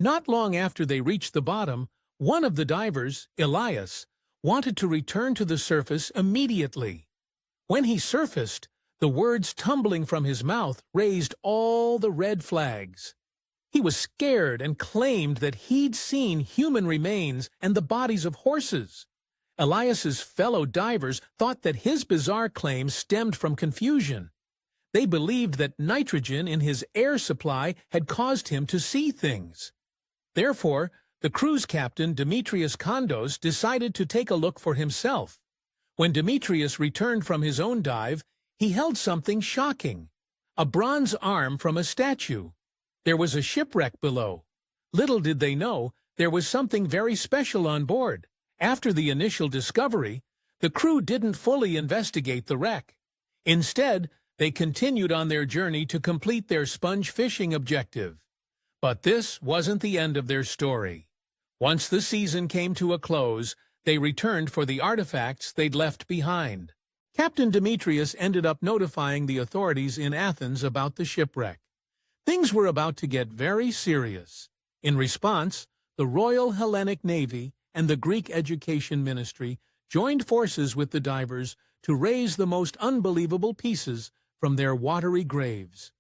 Not long after they reached the bottom, one of the divers, Elias, wanted to return to the surface immediately. When he surfaced, the words tumbling from his mouth raised all the red flags. He was scared and claimed that he'd seen human remains and the bodies of horses. Elias's fellow divers thought that his bizarre claims stemmed from confusion. They believed that nitrogen in his air supply had caused him to see things. Therefore, the cruise captain, Demetrius Kondos, decided to take a look for himself. When Demetrius returned from his own dive, he held something shocking: a bronze arm from a statue. There was a shipwreck below. Little did they know, there was something very special on board. After the initial discovery, the crew didn't fully investigate the wreck. Instead, they continued on their journey to complete their sponge fishing objective. But this wasn't the end of their story. Once the season came to a close, they returned for the artifacts they'd left behind. Captain Demetrius ended up notifying the authorities in Athens about the shipwreck. Things were about to get very serious. In response, the Royal Hellenic Navy and the Greek Education Ministry joined forces with the divers to raise the most unbelievable pieces from their watery graves.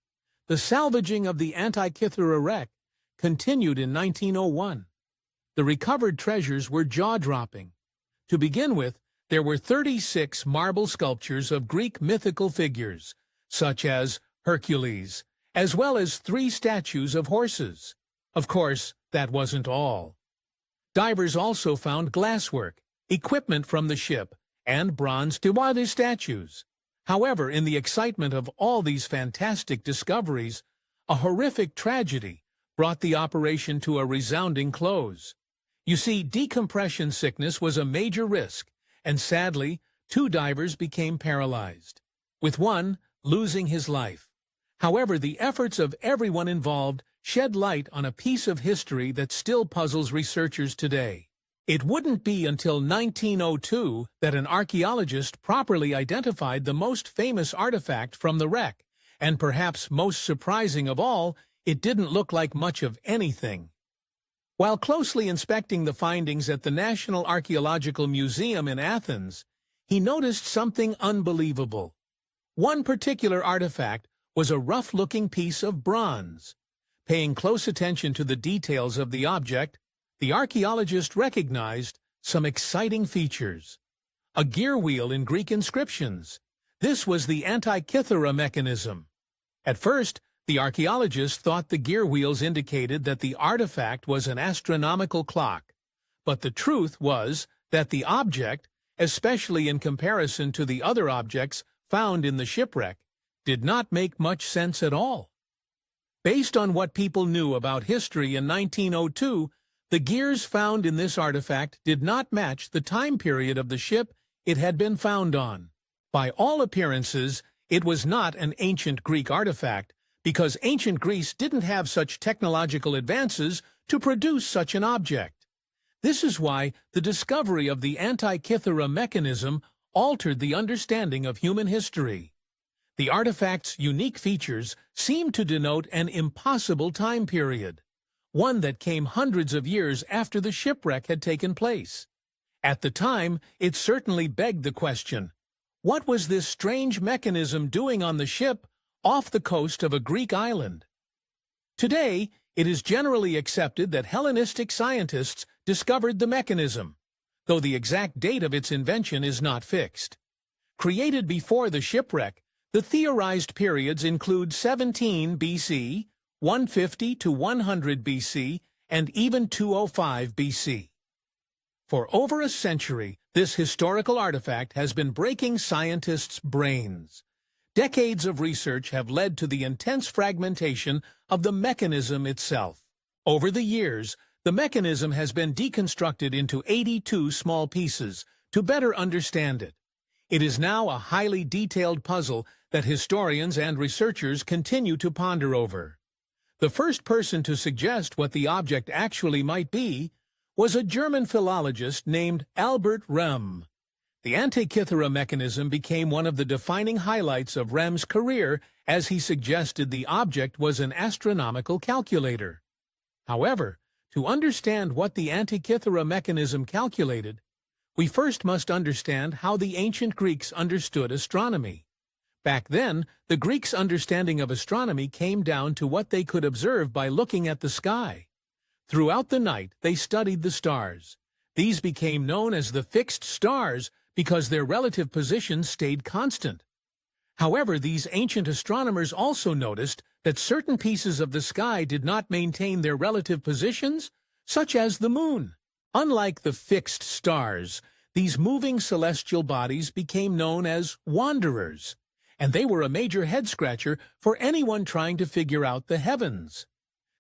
The salvaging of the Antikythera wreck continued in 1901. The recovered treasures were jaw-dropping. To begin with, there were 36 marble sculptures of Greek mythical figures, such as Hercules, as well as 3 statues of horses. Of course, that wasn't all. Divers also found glasswork, equipment from the ship, and bronze Tiwadi statues. However, in the excitement of all these fantastic discoveries, a horrific tragedy brought the operation to a resounding close. You see, decompression sickness was a major risk, and sadly, 2 divers became paralyzed, with one losing his life. However, the efforts of everyone involved shed light on a piece of history that still puzzles researchers today. It wouldn't be until 1902 that an archaeologist properly identified the most famous artifact from the wreck, and perhaps most surprising of all, it didn't look like much of anything. While closely inspecting the findings at the National Archaeological Museum in Athens, he noticed something unbelievable. One particular artifact was a rough-looking piece of bronze. Paying close attention to the details of the object, the archaeologist recognized some exciting features. A gear wheel in Greek inscriptions. This was the Antikythera mechanism. At first, the archaeologist thought the gear wheels indicated that the artifact was an astronomical clock. But the truth was that the object, especially in comparison to the other objects found in the shipwreck, did not make much sense at all. Based on what people knew about history in 1902, the gears found in this artifact did not match the time period of the ship it had been found on. By all appearances, it was not an ancient Greek artifact, because ancient Greece didn't have such technological advances to produce such an object. This is why the discovery of the Antikythera mechanism altered the understanding of human history. The artifact's unique features seemed to denote an impossible time period, one that came hundreds of years after the shipwreck had taken place. At the time, it certainly begged the question, what was this strange mechanism doing on the ship off the coast of a Greek island? Today, it is generally accepted that Hellenistic scientists discovered the mechanism, though the exact date of its invention is not fixed. Created before the shipwreck, the theorized periods include 17 BC, 150 to 100 BC, and even 205 BC. For over a century, this historical artifact has been breaking scientists' brains. Decades of research have led to the intense fragmentation of the mechanism itself. Over the years, the mechanism has been deconstructed into 82 small pieces to better understand it. It is now a highly detailed puzzle that historians and researchers continue to ponder over. The first person to suggest what the object actually might be was a German philologist named Albert Rehm. The Antikythera mechanism became one of the defining highlights of Rehm's career, as he suggested the object was an astronomical calculator. However, To understand what the Antikythera mechanism calculated, we first must understand how the ancient Greeks understood astronomy. Back then, the Greeks' understanding of astronomy came down to what they could observe by looking at the sky. Throughout the night, they studied the stars. These became known as the fixed stars because their relative positions stayed constant. However, these ancient astronomers also noticed that certain pieces of the sky did not maintain their relative positions, such as the moon. Unlike the fixed stars, these moving celestial bodies became known as wanderers, and they were a major head-scratcher for anyone trying to figure out the heavens.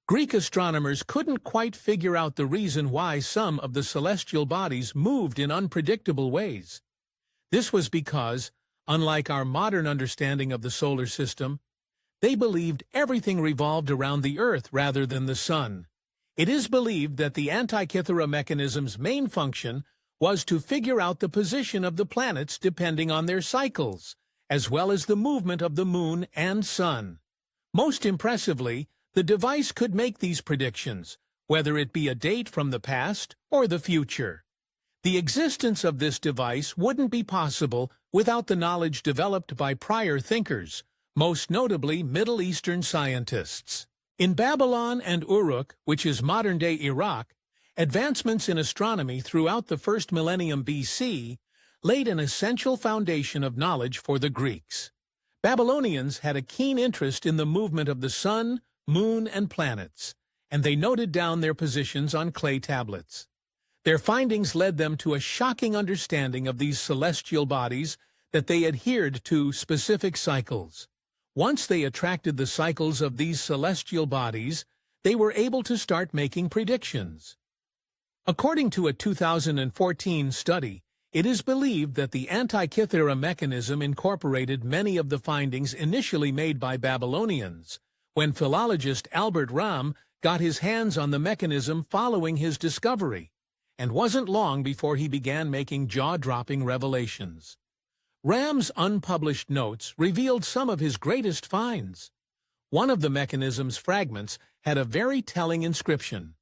Greek astronomers couldn't quite figure out the reason why some of the celestial bodies moved in unpredictable ways. This was because, unlike our modern understanding of the solar system, they believed everything revolved around the Earth rather than the Sun. It is believed that the Antikythera mechanism's main function was to figure out the position of the planets depending on their cycles, as well as the movement of the Moon and Sun. Most impressively, the device could make these predictions, whether it be a date from the past or the future. The existence of this device wouldn't be possible without the knowledge developed by prior thinkers, most notably Middle Eastern scientists. In Babylon and Uruk, which is modern-day Iraq, advancements in astronomy throughout the first millennium BC laid an essential foundation of knowledge for the Greeks. Babylonians had a keen interest in the movement of the sun, moon, and planets, and they noted down their positions on clay tablets. Their findings led them to a shocking understanding of these celestial bodies that they adhered to specific cycles. Once they attracted the cycles of these celestial bodies, they were able to start making predictions. According to a 2014 study, it is believed that the Antikythera mechanism incorporated many of the findings initially made by Babylonians, when philologist Albert Ram got his hands on the mechanism following his discovery, and wasn't long before he began making jaw-dropping revelations. Ram's unpublished notes revealed some of his greatest finds. One of the mechanism's fragments had a very telling inscription,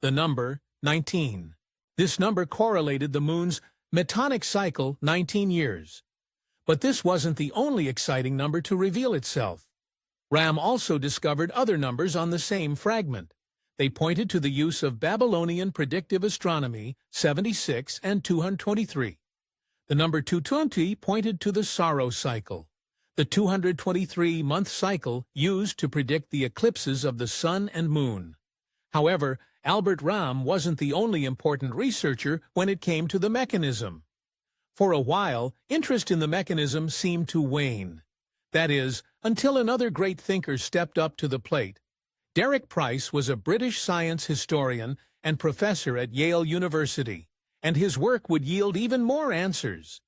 the number 19. This number correlated the moon's metonic cycle 19 years. But this wasn't the only exciting number to reveal itself. Ram also discovered other numbers on the same fragment. They pointed to the use of Babylonian predictive astronomy 76 and 223. The number 220 pointed to the Saros cycle, the 223-month cycle used to predict the eclipses of the sun and moon. However, Albert Ram wasn't the only important researcher when it came to the mechanism. For a while, interest in the mechanism seemed to wane. That is, until another great thinker stepped up to the plate. Derek Price was a British science historian and professor at Yale University, and his work would yield even more answers.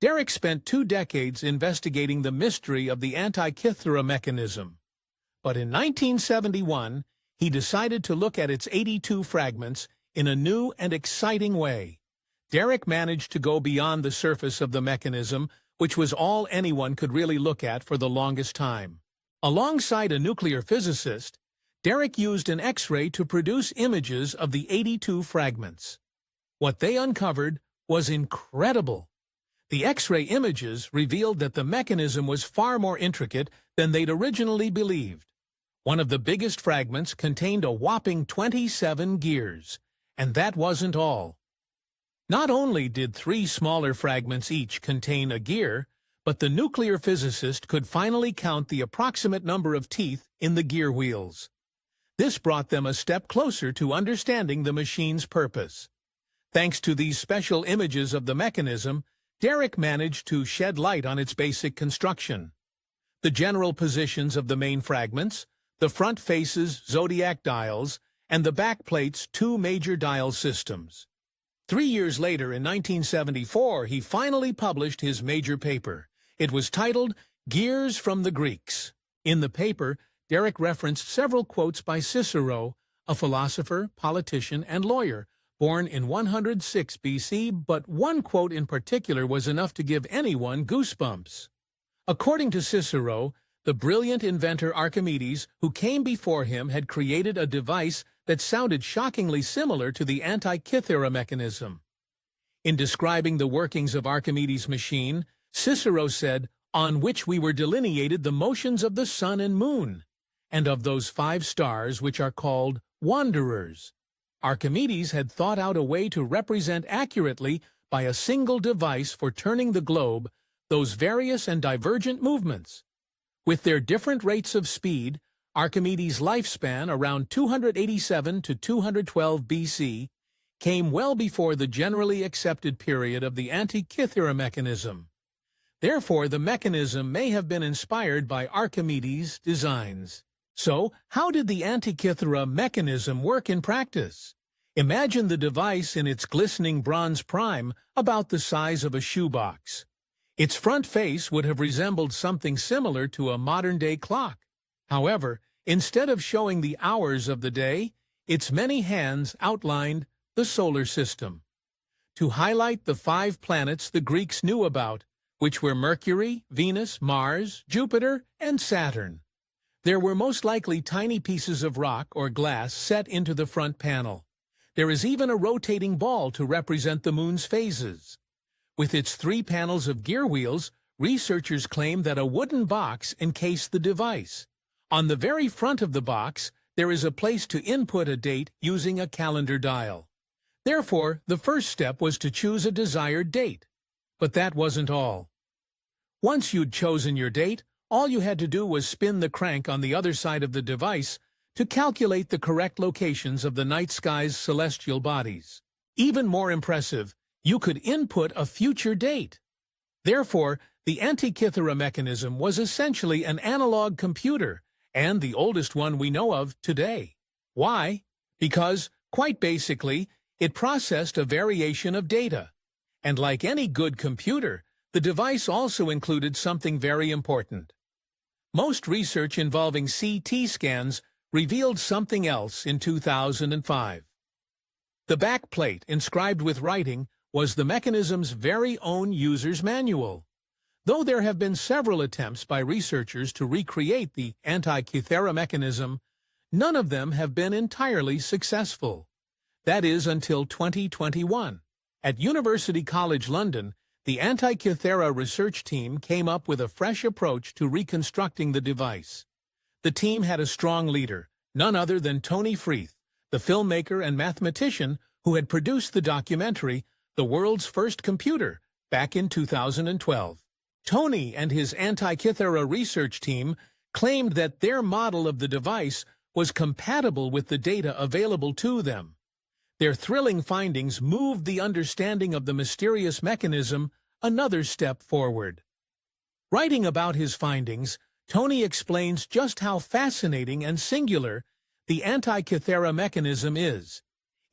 Derek spent 2 decades investigating the mystery of the Antikythera mechanism. But in 1971, he decided to look at its 82 fragments in a new and exciting way. Derek managed to go beyond the surface of the mechanism, which was all anyone could really look at for the longest time. Alongside a nuclear physicist, Derek used an X-ray to produce images of the 82 fragments. What they uncovered was incredible. The X-ray images revealed that the mechanism was far more intricate than they'd originally believed. One of the biggest fragments contained a whopping 27 gears, and that wasn't all. Not only did 3 smaller fragments each contain a gear, but the nuclear physicist could finally count the approximate number of teeth in the gear wheels. This brought them a step closer to understanding the machine's purpose. Thanks to these special images of the mechanism, Derek managed to shed light on its basic construction. The general positions of the main fragments, the front faces, zodiac dials, and the back plates, 2 major dial systems. 3 years later, in 1974, he finally published his major paper. It was titled, Gears from the Greeks. In the paper, Derek referenced several quotes by Cicero, a philosopher, politician, and lawyer, born in 106 BC, but one quote in particular was enough to give anyone goosebumps. According to Cicero, the brilliant inventor Archimedes, who came before him, had created a device that sounded shockingly similar to the Antikythera mechanism. In describing the workings of Archimedes' machine, Cicero said, "On which we were delineated the motions of the sun and moon, and of those 5 stars which are called wanderers." Archimedes had thought out a way to represent accurately, by a single device for turning the globe, those various and divergent movements. With their different rates of speed, Archimedes' lifespan, around 287 to 212 BC, came well before the generally accepted period of the Antikythera mechanism. Therefore, the mechanism may have been inspired by Archimedes' designs. So, how did the Antikythera mechanism work in practice? Imagine the device in its glistening bronze prime, about the size of a shoebox. Its front face would have resembled something similar to a modern-day clock. However, instead of showing the hours of the day, its many hands outlined the solar system. To highlight the 5 planets the Greeks knew about, which were Mercury, Venus, Mars, Jupiter, and Saturn. There were most likely tiny pieces of rock or glass set into the front panel. There is even a rotating ball to represent the moon's phases. With its 3 panels of gear wheels, researchers claim that a wooden box encased the device. On the very front of the box, there is a place to input a date using a calendar dial. Therefore, the first step was to choose a desired date. But that wasn't all. Once you'd chosen your date, all you had to do was spin the crank on the other side of the device to calculate the correct locations of the night sky's celestial bodies. Even more impressive, you could input a future date. Therefore, the Antikythera mechanism was essentially an analog computer, and the oldest one we know of today. Why? Because, quite basically, it processed a variation of data. And like any good computer, the device also included something very important. Most research involving CT scans revealed something else in 2005. The back plate, inscribed with writing, was the mechanism's very own user's manual. Though there have been several attempts by researchers to recreate the Antikythera mechanism, none of them have been entirely successful. That is until 2021. At University College London, the Antikythera research team came up with a fresh approach to reconstructing the device. The team had a strong leader, none other than Tony Freeth, the filmmaker and mathematician who had produced the documentary The World's First Computer back in 2012. Tony and his Antikythera research team claimed that their model of the device was compatible with the data available to them. Their thrilling findings moved the understanding of the mysterious mechanism another step forward. Writing about his findings, Tony explains just how fascinating and singular the Antikythera mechanism is.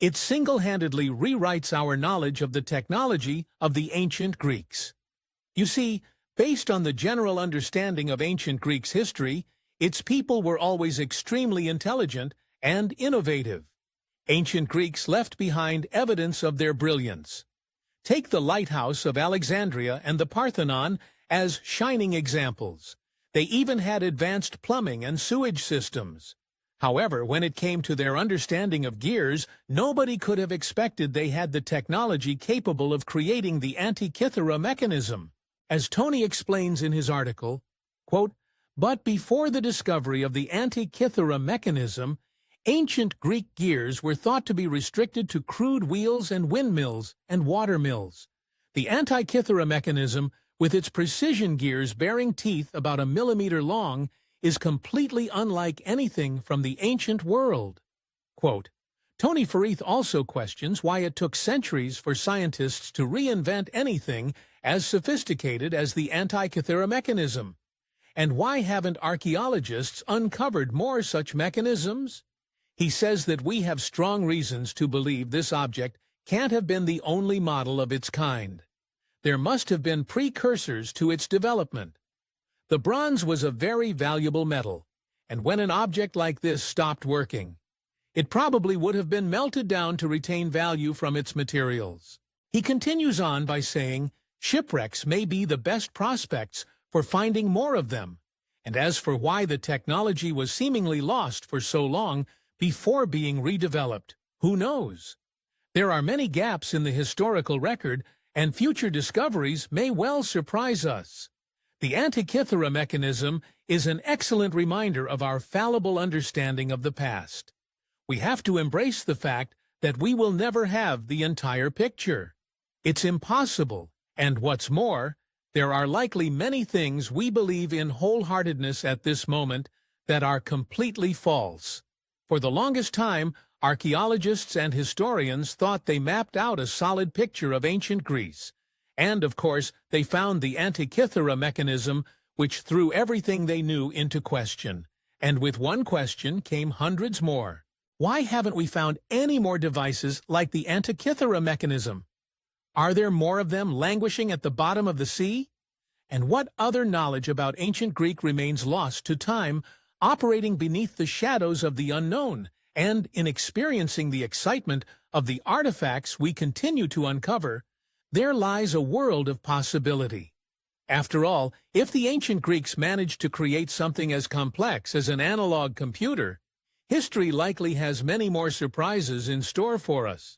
It single-handedly rewrites our knowledge of the technology of the ancient Greeks. You see, based on the general understanding of ancient Greeks' history, its people were always extremely intelligent and innovative. Ancient Greeks left behind evidence of their brilliance. Take the lighthouse of Alexandria and the Parthenon as shining examples. They even had advanced plumbing and sewage systems. However, when it came to their understanding of gears, nobody could have expected they had the technology capable of creating the Antikythera mechanism. As Tony explains in his article, quote, "But before the discovery of the Antikythera mechanism, ancient Greek gears were thought to be restricted to crude wheels and windmills and water mills. The Antikythera mechanism, with its precision gears bearing teeth about 1 millimeter long, is completely unlike anything from the ancient world." Quote, Tony Freeth also questions why it took centuries for scientists to reinvent anything as sophisticated as the Antikythera mechanism. And why haven't archaeologists uncovered more such mechanisms? He says that we have strong reasons to believe this object can't have been the only model of its kind. There must have been precursors to its development. The bronze was a very valuable metal, and when an object like this stopped working, it probably would have been melted down to retain value from its materials. He continues on by saying, shipwrecks may be the best prospects for finding more of them, and as for why the technology was seemingly lost for so long, before being redeveloped? Who knows? There are many gaps in the historical record, and future discoveries may well surprise us. The Antikythera mechanism is an excellent reminder of our fallible understanding of the past. We have to embrace the fact that we will never have the entire picture. It's impossible, and what's more, there are likely many things we believe in wholeheartedness at this moment that are completely false. For the longest time, archaeologists and historians thought they mapped out a solid picture of ancient Greece. And, of course, they found the Antikythera mechanism, which threw everything they knew into question. And with one question came hundreds more. Why haven't we found any more devices like the Antikythera mechanism? Are there more of them languishing at the bottom of the sea? And what other knowledge about ancient Greek remains lost to time, operating beneath the shadows of the unknown, and in experiencing the excitement of the artifacts we continue to uncover? There lies a world of possibility. After all, if the ancient Greeks managed to create something as complex as an analog computer, history likely has many more surprises in store for us.